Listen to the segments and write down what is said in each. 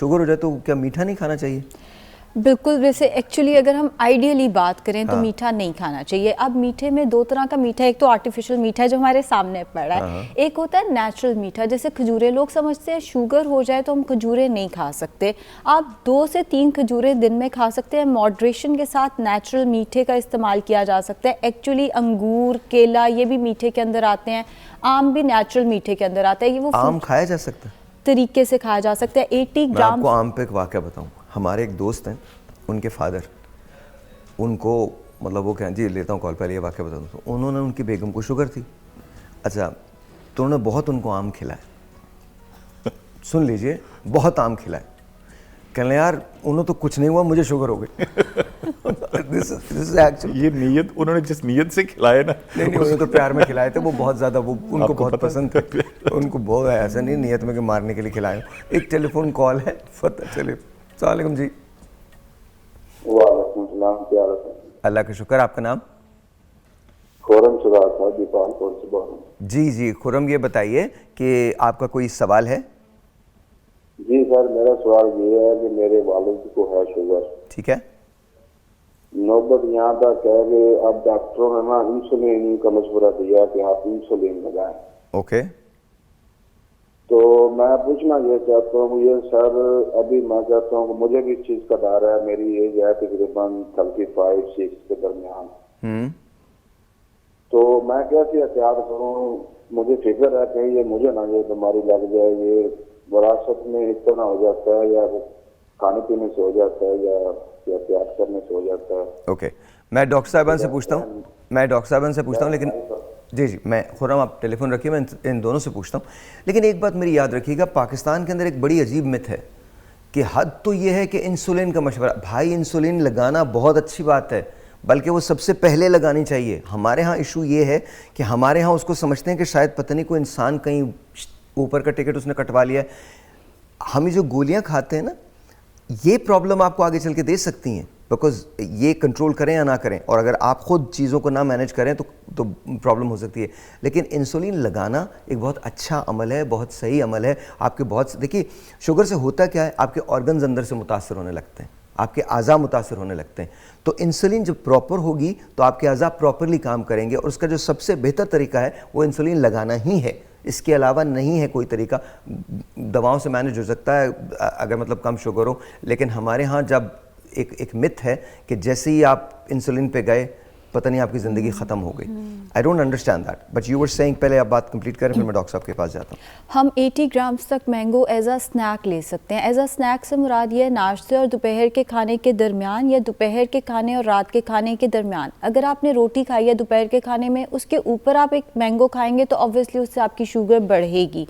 Sugar हो जाए तो क्या मीठा नहीं खाना चाहिए? बिल्कुल, वैसे एक्चुअली अगर हम आइडियली बात करें तो मीठा नहीं खाना चाहिए। अब मीठे में दो तरह का मीठा है, एक तो आर्टिफिशियल मीठा है जो हमारे सामने पड़ा है, एक होता है नेचुरल मीठा। जैसे खजूरें, लोग समझते हैं शुगर हो जाए तो हम खजूरें नहीं खा सकते। आप 2 से 3 खजूरें दिन में खा सकते हैं। मॉडरेशन के साथ नेचुरल मीठे का इस्तेमाल किया जा सकता है। एक्चुअली अंगूर, केला ये भी मीठे के अंदर आते हैं, आम भी नेचुरल मीठे के अंदर आता है। ये वो आम खाया जा सकता है, तरीके से खाया जा सकता है। 80 मैं ग्राम। आपको आम पे एक वाक़या बताऊं। हमारे एक दोस्त हैं, उनके फादर, उनको मतलब वो कहें जी लेता हूँ कॉल, पहले ये वाक़या बता दूँ। तो उन्होंने, उनकी बेगम को शुगर थी, अच्छा, तो उन्होंने बहुत उनको आम खिलाया। सुन लीजिए, बहुत आम खिलाए। कहने यार उन्होंने तो कुछ नहीं हुआ, मुझे शुगर हो गई। दिस इज एक्चुअली, ये नीयत, उन्होंने जिस नीयत से खिलाया ना, नहीं उन्होंने तो प्यार में खिलाए थे, वो बहुत ज़्यादा, वो उनको बहुत पसंद थे, उनको बहुत, ऐसा नहीं नियत में कि मारने के लिए खिलाए। एक टेलीफोन कॉल है, पता चले। सलाम जी। वालेकुम सलाम, क्या हाल है? अल्लाह का शुक्र। आपका नाम? खुरम सुराग था, दीपालपुर से बोल रहा हूँ। जी खुरम, ये बताइए कि आपका कोई सवाल है? जी सर, मेरा सवाल ये है कि मेरे वालिद को है शुगर। ठीक है। नौबत यहाँ तक है कि अब डॉक्टरों ने ना इंसुलिन का मशवरा दिया कि आप इंसुलिन लगाएं। ओके। तो मैं पूछना ये चाहता हूँ, ये सर अभी मैं चाहता हूँ, मुझे भी इस चीज का डर है। मेरी एज है तकरीबन 35-6 के दरमियान। तो मैं कैसे एहतियात करूँ? मुझे फिक्र है कि ये मुझे ना ये बीमारी लग जाए, ये विरासत में इस तरह हो जाता है, या खाने पीने से हो जाता है, या एहतियात करने से हो जाता है। ओके, मैं डॉक्टर साहबान से पूछता हूँ, लेकिन जी मैं खुरम, आप टेलीफोन रखिए, मैं इन दोनों से पूछता हूँ। लेकिन एक बात मेरी याद रखिएगा, पाकिस्तान के अंदर एक बड़ी अजीब मिथ है कि हद तो ये है कि इंसुलिन का मशवरा, भाई इंसुलिन लगाना बहुत अच्छी बात है, बल्कि वो सबसे पहले लगानी चाहिए। हमारे यहाँ इशू ये है कि हमारे यहाँ उसको समझते हैं कि शायद पता नहीं कोई इंसान कहीं ऊपर का टिकट उसने कटवा लिया है। हम जो गोलियाँ खाते हैं ना, ये प्रॉब्लम आपको आगे चल के दे सकती हैं, बिकॉज ये कंट्रोल करें या ना करें, और अगर आप खुद चीज़ों को ना मैनेज करें तो प्रॉब्लम हो सकती है। लेकिन इंसुलिन लगाना एक बहुत अच्छा अमल है, बहुत सही अमल है। आपके बहुत, देखिए शुगर से होता क्या है, आपके ऑर्गन्स अंदर से मुतासर होने लगते हैं, आपके आज़ा मुतासर होने लगते हैं। तो इंसुलिन जब प्रॉपर होगी तो आपके आज़ा प्रॉपरली काम करेंगे, और उसका जो सबसे बेहतर तरीका है वो इंसुलिन लगाना ही है। इसके अलावा नहीं है कोई तरीका। दवाओं से मैनेज हो सकता है अगर मतलब कम शुगर हो, लेकिन हमारे यहाँ जब एक मिथ है कि जैसे ही आप इंसुलिन पे गए पता नहीं आपकी ज़िंदगी ख़त्म हो गई। I don't understand that, but you were saying, पहले आप बात कंप्लीट करें, फिर मैं डॉक्टर साहब के पास जाता हूँ। हम 80 ग्राम्स तक मैंगो एज अ स्नैक ले सकते हैं। एज अ स्नैक से मुराद ये नाश्ते और दोपहर के खाने के दरमियान, या दोपहर के खाने और रात के खाने के दरमियान। अगर आपने रोटी खाई है दोपहर के खाने में, उसके ऊपर आप एक मैंगो खाएंगे तो ऑब्वियसली उससे आपकी शुगर बढ़ेगी।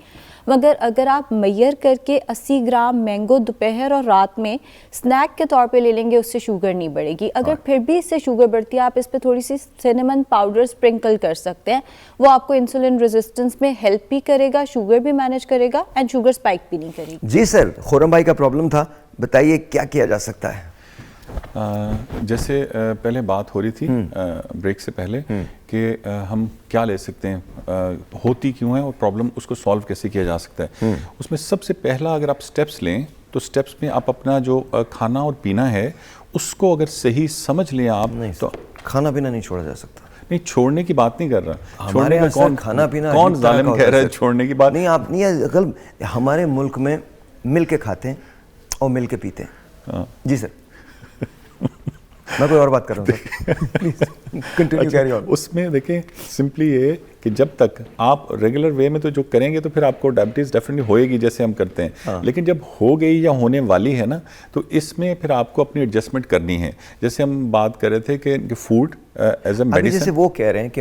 मगर अगर आप मैयर करके 80 ग्राम मैंगो दोपहर और रात में स्नैक के तौर पे ले लेंगे, उससे शुगर नहीं बढ़ेगी। अगर फिर भी इससे शुगर बढ़ती है, आप इस पे थोड़ी सी सिनेमन पाउडर स्प्रिंकल कर सकते हैं। वो आपको इंसुलिन रेजिस्टेंस में हेल्प भी करेगा, शुगर भी मैनेज करेगा, एंड शुगर स्पाइक भी नहीं करेगी। जी सर, खुरम भाई का प्रॉब्लम था, बताइए क्या किया जा सकता है? जैसे पहले बात हो रही थी ब्रेक से पहले कि हम क्या ले सकते हैं, होती क्यों है और प्रॉब्लम उसको सॉल्व कैसे किया जा सकता है। उसमें सबसे पहला अगर आप स्टेप्स लें तो स्टेप्स में आप अपना जो खाना और पीना है उसको अगर सही समझ लें आप, नहीं तो खाना पीना नहीं छोड़ा जा सकता। नहीं, छोड़ने की बात नहीं कर रहा। छोड़ने का कौन, खाना पीना कौन जालिम कह रहा है छोड़ने की बात? नहीं, आप नहीं, अगर हमारे मुल्क में मिल के खाते हैं और मिल के पीते हैं। जी सर, मैं कोई और बात कर रहा हूँ, प्लीज कंटिन्यू कैरी ऑन। उसमें देखें सिंपली ये कि जब तक आप रेगुलर वे में तो जो करेंगे तो फिर आपको डायबिटीज़ डेफिनेटली होएगी जैसे हम करते हैं। लेकिन जब हो गई या होने वाली है ना, तो इसमें फिर आपको अपनी एडजस्टमेंट करनी है। जैसे हम बात कर रहे थे कि फूड एज ए मेडिसिन, जैसे वो कह रहे हैं कि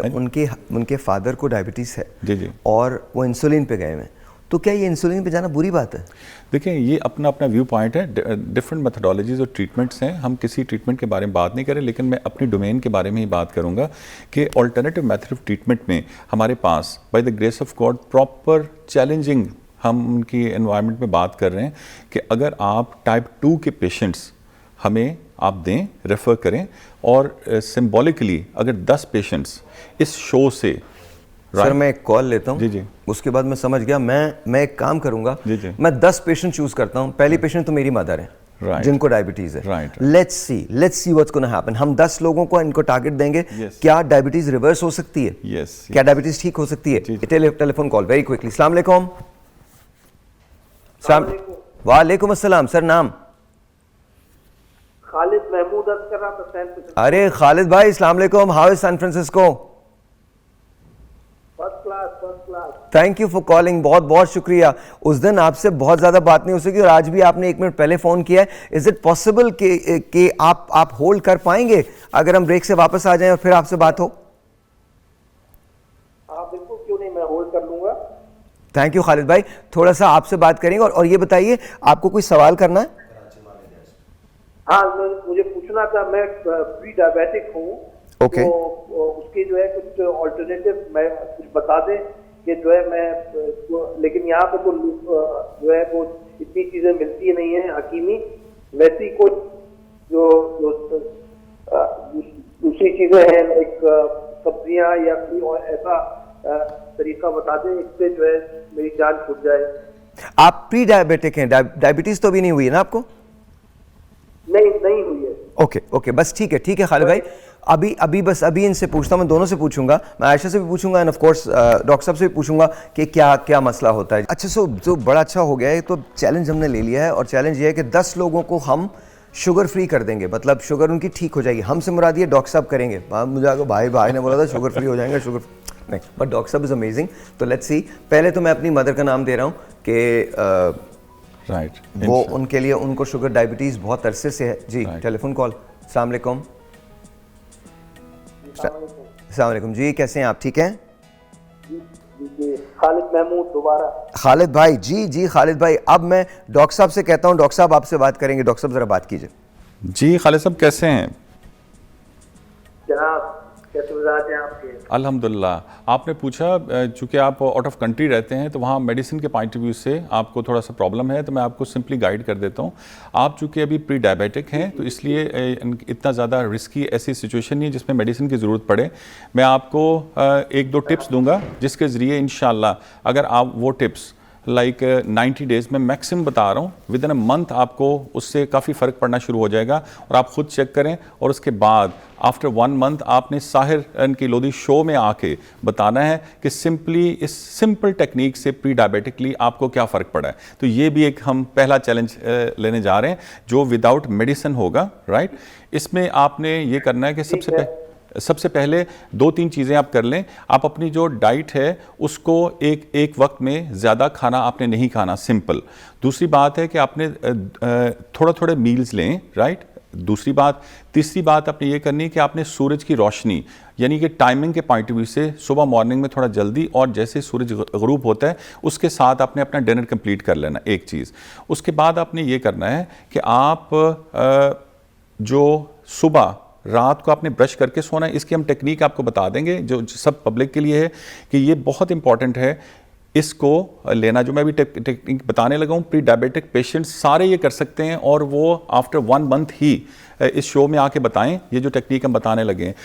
उनके फादर को डायबिटीज़ है जी और वो इंसुलिन पे गए हैं, तो क्या ये इंसुलिन पे जाना बुरी बात है? देखिए, ये अपना अपना व्यू पॉइंट है। डिफरेंट मेथडोलॉजीज और ट्रीटमेंट्स हैं। हम किसी ट्रीटमेंट के बारे में बात नहीं करें, लेकिन मैं अपनी डोमेन के बारे में ही बात करूंगा कि अल्टरनेटिव मेथड ऑफ ट्रीटमेंट में हमारे पास by the grace of God proper challenging, हम उनकी एनवायरनमेंट में बात कर रहे हैं कि अगर आप टाइप 2 के पेशेंट्स हमें आप दें, रेफ़र करें, और सिम्बॉलिकली अगर 10 पेशेंट्स इस शो से सर मैं एक कॉल लेता हूँ, जी, जी। उसके बाद मैं समझ गया, मैं एक काम करूंगा, जी, जी। मैं 10 पेशेंट चूज करता हूँ। पहली पेशेंट तो मेरी मदर है, Right. जिनको डायबिटीज है। Right. Let's see what's gonna happen. हम 10 लोगों को इनको टारगेट देंगे। Yes. क्या डायबिटीज रिवर्स हो सकती है? Yes, क्या डायबिटीज ठीक हो सकती है? जी, जी। Telephone call very quickly. अस्सलाम वालेकुम। वालेकुम अस्सलाम। सर नाम? खालिद महमूद अर्ज कर रहा था सैन फ्रांसिस्को। अरे खालिद भाई, अस्सलाम वालेकुम। How is San Francisco? First class first class. Thank you for calling, बहुत बहुत शुक्रिया। उस दिन आपसे बहुत ज़्यादा बात नहीं हो सकी और आज भी आपने 1 मिनट पहले फ़ोन किया है। इज़ इट पॉसिबल कि आप होल्ड कर पाएंगे अगर हम ब्रेक से वापस आ जाएं और फिर आपसे बात हो? हाँ बिल्कुल, क्यों नहीं, मैं होल्ड कर लूंगा। थैंक यू खालिद भाई, थोड़ा सा आपसे बात करेंगे। और ये बताइए, आपको कोई सवाल करना है? हाँ मुझे पूछना था, मैं प्री डायबिटिक हूँ। Okay. तो उसके जो है कुछ ऑल्टरनेटिव मैं कुछ बता दें कि जो है मैं लेकिन यहाँ पे तो जो है वो इतनी चीजें मिलती नहीं है हकीमी, वैसी कोई जो दूसरी चीजें हैं लाइक सब्जियां या कोई और ऐसा तरीका बता दें, इससे जो है मेरी जान छूट जाए। आप प्री डायबिटिक हैं, डायबिटीज़ तो अभी नहीं हुई है ना आपको? नहीं हुई है। ओके बस ठीक है खालिद भाई। अभी इनसे पूछता हूँ, मैं दोनों से पूछूंगा, मैं आयशा से भी पूछूंगा एंड ऑफ कोर्स डॉक्टर साहब से भी पूछूंगा कि क्या मसला होता है। अच्छा, सो जो बड़ा अच्छा हो गया है, तो चैलेंज हमने ले लिया है और चैलेंज ये है कि 10 लोगों को हम शुगर फ्री कर देंगे, मतलब शुगर उनकी ठीक हो जाएगी। हमसे मुराद ये डॉक्टर साहब करेंगे। मुझे आगे भाई ने बोला था शुगर फ्री हो जाएंगे, शुगर नहीं, बट डॉक्टर साहब इज़ अमेजिंग। तो लेट्स सी। पहले तो मैं अपनी मदर का नाम दे रहा हूँ कि राइट, वो उनके लिए, उनको शुगर डायबिटीज़ बहुत अरसे से है जी। Telephone call. अस्सलाम वालेकुम। अस्सलाम वालेकुम जी, कैसे हैं आप? ठीक हैं? खालिद महमूद दोबारा। खालिद भाई, जी खालिद भाई, अब मैं डॉक्टर साहब से कहता हूँ, डॉक्टर साहब आपसे बात करेंगे। डॉक्टर साहब ज़रा बात कीजिए। जी खालिद साहब कैसे हैं? जनाब कैसे मिजाज हैं आपके? अल्हम्दुलिल्लाह। आपने पूछा चूँकि आप आउट ऑफ कंट्री रहते हैं तो वहाँ मेडिसिन के पॉइंट ऑफ व्यू से आपको थोड़ा सा प्रॉब्लम है, तो मैं आपको सिंपली गाइड कर देता हूँ। आप चूँकि अभी प्री डायबिटिक हैं तो इसलिए इतना ज़्यादा रिस्की ऐसी सिचुएशन नहीं है जिसमें मेडिसिन की ज़रूरत पड़े। मैं आपको 1-2 टिप्स दूंगा जिसके ज़रिए इंशाल्लाह अगर आप वो टिप्स लाइक 90 डेज़ में मैक्सिमम बता रहा हूँ, विद इन अ मंथ आपको उससे काफ़ी फ़र्क पड़ना शुरू हो जाएगा। और आप ख़ुद चेक करें और उसके बाद आफ्टर 1 मंथ आपने साहिर की लोधी शो में आके बताना है कि सिंपली इस सिंपल टेक्निक से प्री डायबिटिकली आपको क्या फ़र्क पड़ा है। तो ये भी एक हम पहला चैलेंज लेने जा रहे हैं जो विदाउट मेडिसिन होगा। राइट, इसमें आपने ये करना है कि सबसे पहले 2-3 चीज़ें आप कर लें। आप अपनी जो डाइट है उसको एक वक्त में ज़्यादा खाना आपने नहीं खाना, सिंपल। दूसरी बात है कि आपने थोड़े मील्स लें। राइट, दूसरी बात। तीसरी बात आपने ये करनी है कि आपने सूरज की रोशनी यानी कि टाइमिंग के पॉइंट ऑफ व्यू से सुबह मॉर्निंग में थोड़ा जल्दी और जैसे सूरज ग़रूब होता है उसके साथ आपने अपना डिनर कंप्लीट कर लेना, एक चीज़। उसके बाद आपने ये करना है कि आप जो सुबह रात को आपने ब्रश करके सोना है। इसकी हम टेक्निक आपको बता देंगे जो सब पब्लिक के लिए है कि ये बहुत इंपॉर्टेंट है इसको लेना। जो मैं भी टेक्निक बताने लगा हूँ, प्री डायबिटिक पेशेंट्स सारे ये कर सकते हैं और वो आफ्टर 1 मंथ ही इस शो में आके बताएं ये जो टेक्निक हम बताने लगे हैं।